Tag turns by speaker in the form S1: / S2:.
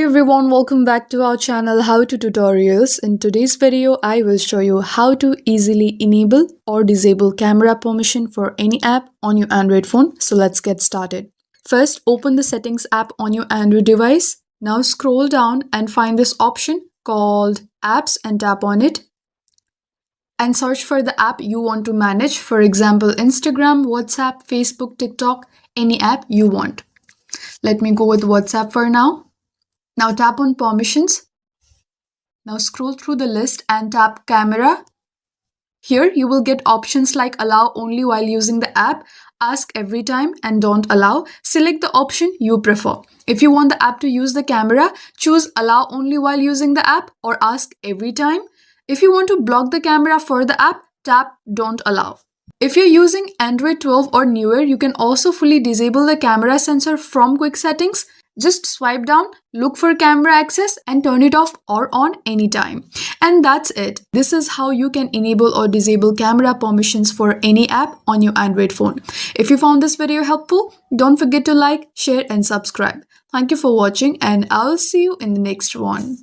S1: everyone, welcome back to our channel How to Tutorials. In today's video, I will show you how to easily enable or disable camera permission for any app on your Android phone. So let's get started. First, open the settings app on your Android device. Now scroll down and find this option called apps and tap on it. And search for the app you want to manage. For example, Instagram, WhatsApp, Facebook, TikTok, any app you want. Let me go with WhatsApp for now. Now tap on permissions. Now scroll through the list and tap camera. Here you will get options like allow only while using the app, ask every time, and don't allow. Select the option you prefer. If you want the app to use the camera, choose allow only while using the app or ask every time. If you want to block the camera for the app, tap don't allow. If you're using Android 12 or newer, you can also fully disable the camera sensor from quick settings. Just swipe down, look for camera access and turn it off or on anytime. And that's it. This is how you can enable or disable camera permissions for any app on your Android phone. If you found this video helpful, don't forget to like, share and subscribe. Thank you for watching and I'll see you in the next one.